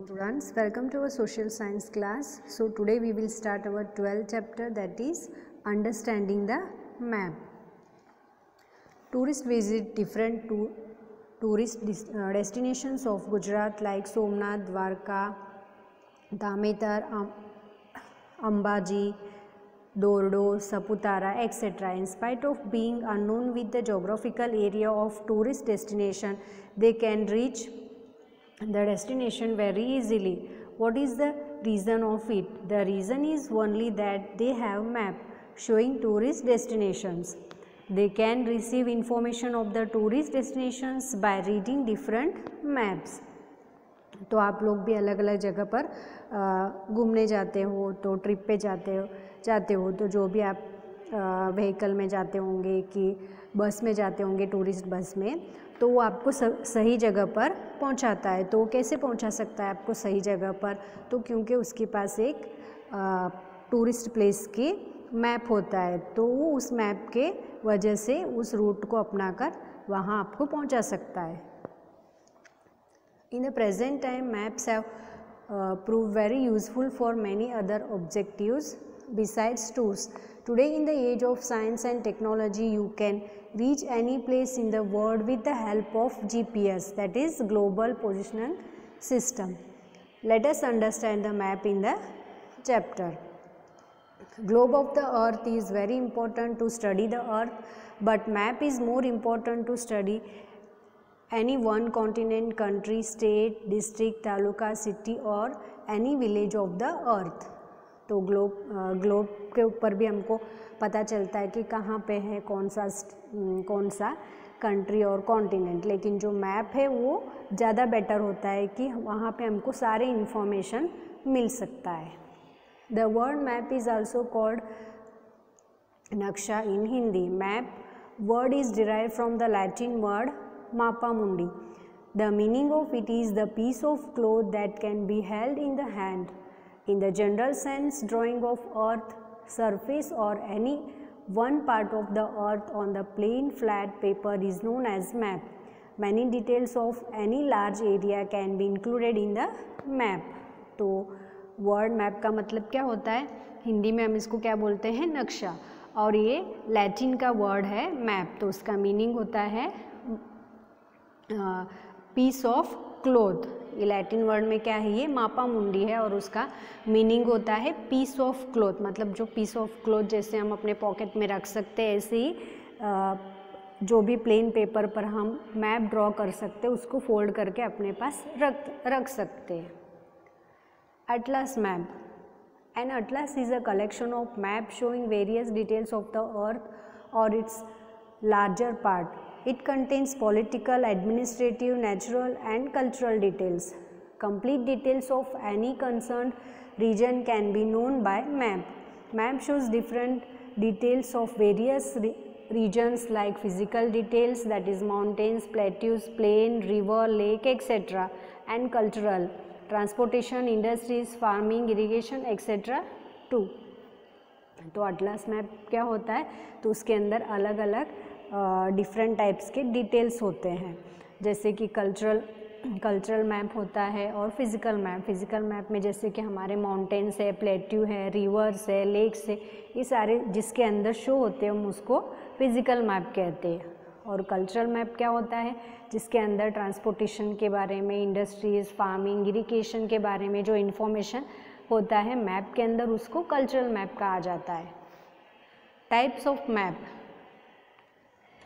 Students, welcome to our social science class. So today we will start our 12th chapter, that is understanding the map. Tourists visit different tourist destinations of Gujarat like Somnath, Dwarka, Dhametar, Ambaji, Dordo, Saputara, etc. In spite of being unknown with the geographical area of tourist destination, they can reach the destination very easily. What is the reason of it? The reason is only that they have map showing tourist destinations. They can receive information of the tourist destinations by reading different maps. तो आप लोग भी अलग अलग जगह पर घूमने जाते हो, तो ट्रिप पे जाते हो तो जो भी आप व्हीकल में जाते होंगे कि बस में जाते होंगे, टूरिस्ट बस में, तो वो आपको सही जगह पर पहुंचाता है. तो कैसे पहुंचा सकता है आपको सही जगह पर? तो क्योंकि उसके पास एक टूरिस्ट प्लेस की मैप होता है, तो वो उस मैप के वजह से उस रूट को अपनाकर वहाँ आपको पहुंचा सकता है. In the present time, maps have proved very useful for many other objectives besides tours. Today, in the age of science and technology, you can reach any place in the world with the help of GPS, that is Global Positioning System. Let us understand the map in the chapter. Globe of the earth is very important to study the earth, but map is more important to study any one continent, country, state, district, taluka, city or any village of the earth. तो globe के ऊपर भी हमको पता चलता है कि कहाँ पे है कौन सा कंट्री और कॉन्टिनेंट, लेकिन जो मैप है वो ज़्यादा बेटर होता है कि वहाँ पे हमको सारे इन्फॉर्मेशन मिल सकता है. The word map is also called नक्शा in Hindi. Map word is derived from the Latin word Mappa Mundi. The meaning of it is the piece of cloth that can be held in the hand. In the general sense, drawing of earth surface or any one part of the earth on the plain flat paper is known as map. Many details of any large area can be included in the map. तो word map का मतलब क्या होता है? हिंदी में हम इसको क्या बोलते हैं? नक्शा. और ये लैटिन का वर्ड है मैप, तो उसका मीनिंग होता है पीस ऑफ क्लोथ. ये लैटिन वर्ड में क्या है? ये मापा मुंडी है और उसका मीनिंग होता है पीस ऑफ क्लोथ. मतलब जो पीस ऑफ क्लोथ जैसे हम अपने पॉकेट में रख सकते हैं, ऐसे ही जो भी प्लेन पेपर पर हम मैप ड्रॉ कर सकते हैं उसको फोल्ड करके अपने पास रख सकते हैं. Atlas map. An atlas is a collection of map showing various details of the earth or its larger part. It contains political, administrative, natural and cultural details. Complete details of any concerned region can be known by map. Map shows different details of various regions like physical details, that is mountains, plateaus, plain, river, lake, etc. and cultural, transportation, industries, farming, irrigation, etc. too. तो Atlas map क्या होता है? तो उसके अंदर अलग अलग different types के डिटेल्स होते हैं, जैसे कि कल्चरल मैप होता है और फिज़िकल मैप. फिज़िकल मैप में जैसे कि हमारे माउंटेन्स है, प्लेट्यू है, रिवर्स है, लेक्स है, ये सारे जिसके अंदर शो होते हैं हम उसको फिज़िकल मैप कहते हैं. और कल्चरल मैप क्या होता है? जिसके अंदर ट्रांसपोर्टेशन के बारे में, इंडस्ट्रीज़, फार्मिंग, इरिगेशन के बारे में जो इन्फॉर्मेशन होता है मैप के अंदर, उसको कल्चरल मैप कहा जाता है. Types of map.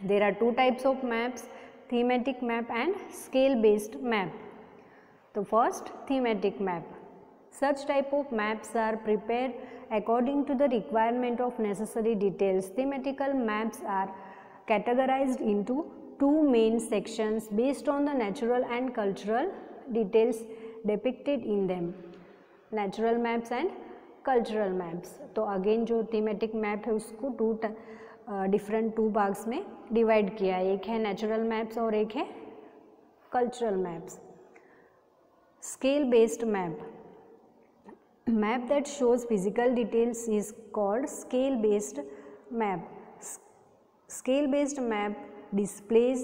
There are two types of maps, thematic map and scale based map. तो first, thematic map. Such type of maps are prepared according to the requirement of necessary details. Thematical maps are categorized into two main sections based on the natural and cultural details depicted in them. Natural maps and cultural maps. तो again जो thematic map है उसको different to भाग्स में divide किया है. एक है natural maps और एक है cultural maps. Scale based map. Map that shows physical details is called scale based map. Scale based map displays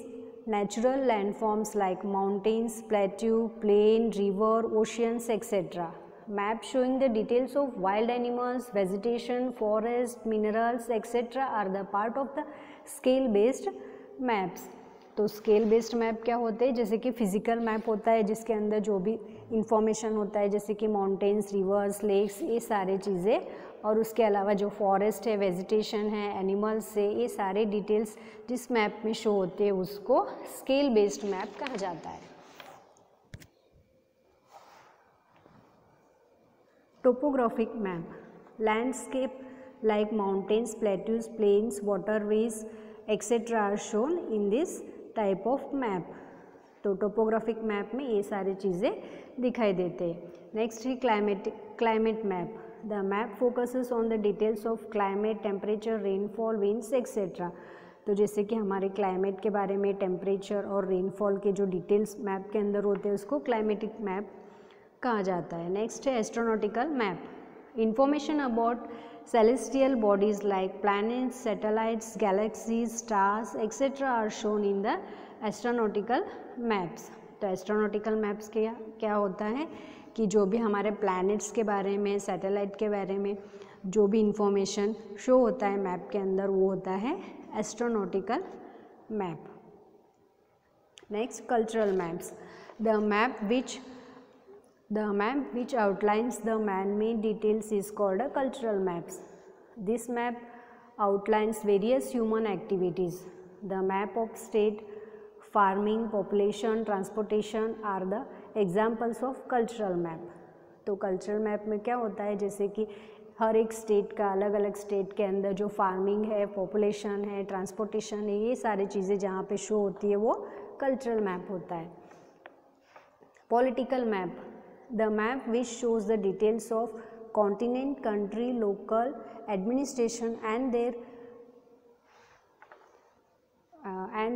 natural landforms like mountains, plateau, plain, river, oceans, etc. Map showing the details of wild animals, vegetation, forest, minerals, etc. are the part of the scale based maps. तो scale based map क्या होते हैं, जैसे कि physical map होता है जिसके अंदर जो भी इंफॉर्मेशन होता है जैसे कि माउंटेन्स, रिवर्स, लेक्स, ये सारी चीज़ें, और उसके अलावा जो फॉरेस्ट है, वेजिटेशन है, एनिमल्स है, ये सारे डिटेल्स जिस मैप में शो होते हैं उसको स्केल बेस्ड मैप कहा जाता है। Topographic map, landscape like mountains, plateaus, plains, waterways, etc. are shown in this type of map. तो टोपोग्राफिक मैप में ये सारी चीज़ें दिखाई देते हैं। नेक्स्ट है climate map. The map focuses on the details of climate, temperature, rainfall, winds etcetera. तो जैसे कि हमारे क्लाइमेट के बारे में, टेम्परेचर और रेनफॉल के जो डिटेल्स मैप के अंदर होते हैं उसको क्लाइमेटिक मैप कहा जाता है। नेक्स्ट है astronautical map. Information about celestial bodies like planets, satellites, galaxies, stars, etc. are shown in the astronautical maps. तो एस्ट्रोनॉटिकल मैप्स क्या होता है कि जो भी हमारे प्लैनेट्स के बारे में, सैटेलाइट के बारे में जो भी इंफॉर्मेशन शो होता है मैप के अंदर वो होता है astronautical map. Next cultural maps. The map which outlines the man-made details is called a cultural maps. This map outlines various human activities. The map of state, farming, population, transportation are the examples of cultural map. तो cultural map में क्या होता है, जैसे कि हर एक state का, अलग अलग स्टेट के अंदर जो फार्मिंग है, पॉपुलेशन है, ट्रांसपोर्टेशन है, ये सारी चीज़ें जहाँ पे शो होती है वो कल्चरल मैप होता है। Political map, the map which shows the details of continent, country, local administration and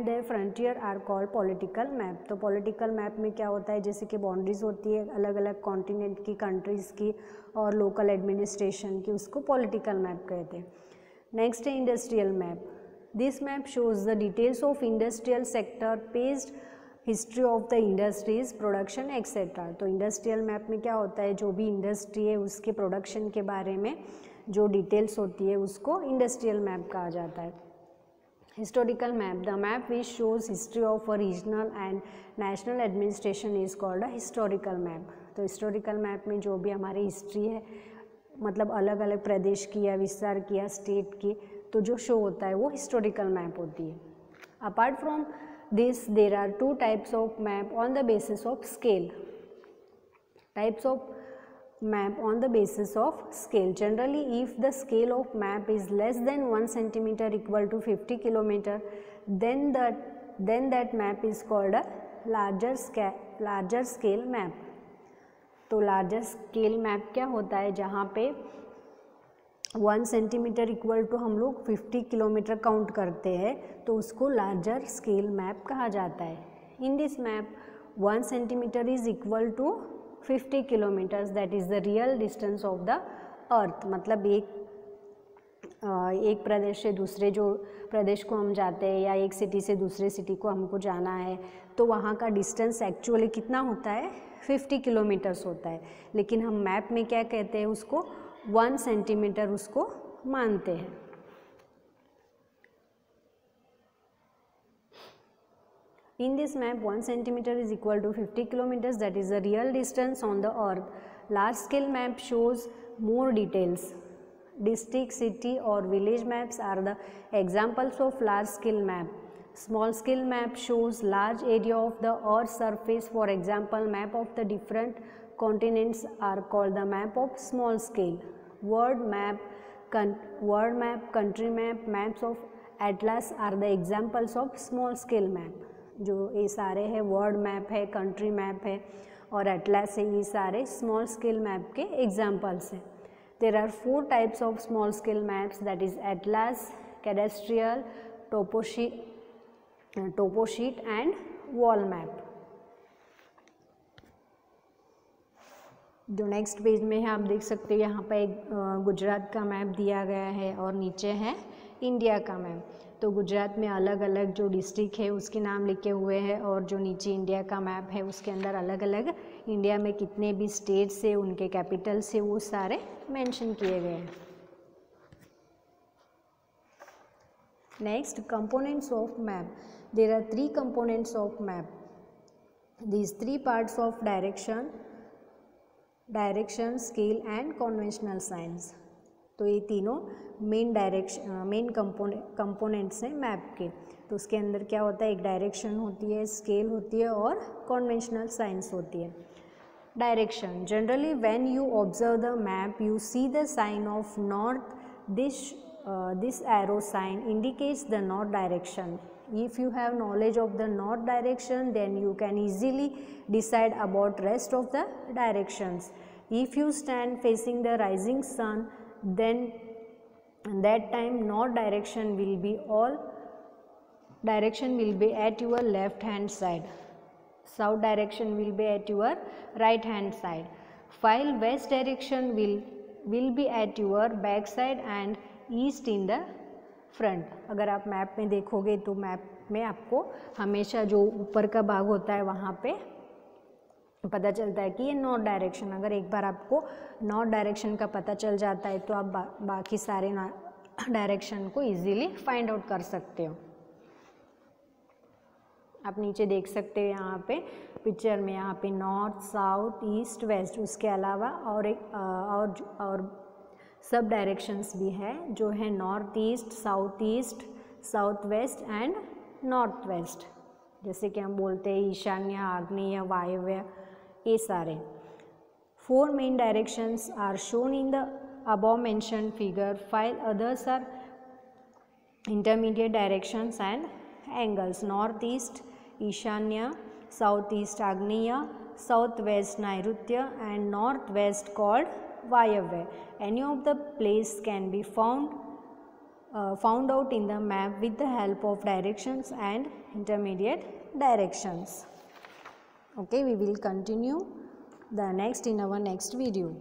their frontier are called political map. तो political map में क्या होता है, जैसे कि बाउंड्रीज होती है अलग अलग कॉन्टिनेंट की, कंट्रीज़ की और लोकल एडमिनिस्ट्रेशन की, उसको political map कहते हैं। नेक्स्ट है industrial map. This map shows the details of industrial sector, paced history of the industries, production etcetera. तो इंडस्ट्रियल मैप में क्या होता है, जो भी इंडस्ट्री है उसके प्रोडक्शन के बारे में जो डिटेल्स होती है उसको इंडस्ट्रियल मैप कहा जाता है। Historical map, the map which shows history of a regional and national administration is called a historical map. तो हिस्टोरिकल मैप में जो भी हमारी हिस्ट्री है, मतलब अलग अलग प्रदेश की या विस्तार की या स्टेट की, तो जो शो होता है वो हिस्टोरिकल मैप होती है। Apart from this there are two types of map on the basis of scale. Types of map on the basis of scale. Generally, if the scale of map is less than 1 centimeter equal to 50 kilometer, then that map is called a larger scale map. तो larger scale map क्या होता है, जहाँ पे 1 centimetre equal to हम लोग 50 kilometre count करते हैं, तो उसको लार्जर स्केल मैप कहा जाता है। In this map 1 centimetre is equal to 50 kilometres, that is the real distance of the earth. मतलब एक प्रदेश से दूसरे जो प्रदेश को हम जाते हैं या एक सिटी से दूसरे सिटी को हमको जाना है, तो वहाँ का डिस्टेंस एक्चुअली कितना होता है, 50 किलोमीटर्स होता है, लेकिन हम मैप में क्या कहते हैं, उसको 1 सेंटीमीटर उसको मानते हैं। In this map, 1 centimeter is equal to 50 kilometers, that is the real distance on the earth. Large scale map shows more details. District, city or village maps are the examples of large scale map. Small scale map shows large area of the earth's surface. For example, map of the different continents are called the map of small scale. World map, country map, maps of atlas are the examples of small scale map. जो ये सारे हैं world map है, country map है और atlas है, ये सारे स्मॉल स्केल मैप के एग्जाम्पल्स हैं। There are 4 types of small scale maps, that is atlas, cadastral, toposheet and wall map. जो नेक्स्ट पेज में है आप देख सकते हो, यहाँ पर एक गुजरात का मैप दिया गया है और नीचे है इंडिया का मैप। तो गुजरात में अलग अलग जो डिस्ट्रिक्ट है उसके नाम लिखे हुए हैं और जो नीचे इंडिया का मैप है उसके अंदर अलग अलग इंडिया में कितने भी स्टेट्स है उनके कैपिटल से वो सारे मेंशन किए गए हैं। Next, components of map. There are 3 components of map. These 3 parts of direction, scale and conventional signs। तो ये तीनों मेन कंपोनेंट्स हैं मैप के। तो उसके अंदर क्या होता है, एक डायरेक्शन होती है, स्केल होती है और कॉन्वेंशनल साइंस होती है। Direction, generally when you observe the map you see the sign of north. This arrow sign indicates the north direction. If you have knowledge of the north direction, then you can easily decide about rest of the directions. If you stand facing the rising sun, then that time north direction will be at your left hand side. South direction will be at your right hand side. While west direction will be at your back side and east in the front. अगर आप map में देखोगे तो map में आपको हमेशा जो ऊपर का भाग होता है वहाँ पे पता चलता है कि ये नॉर्थ डायरेक्शन। अगर एक बार आपको नॉर्थ डायरेक्शन का पता चल जाता है तो आप बाकी सारे डायरेक्शन को इजीली फाइंड आउट कर सकते हो। आप नीचे देख सकते हो यहाँ पे पिक्चर में, यहाँ पे नॉर्थ, साउथ, ईस्ट, वेस्ट, उसके अलावा और सब डायरेक्शंस भी है जो है north east, south west and north west. जैसे कि हम बोलते हैं ईशान्य, आग्नेय, वायव्य, ये सारे। 4 main directions are shown in the above mentioned figure, while others are intermediate directions and angles. Northeast Ishanya, southeast Agneya, southwest Nairutya and northwest called Vayavya. Any of the place can be found out in the map with the help of directions and intermediate directions. Okay, we will continue the next in our next video.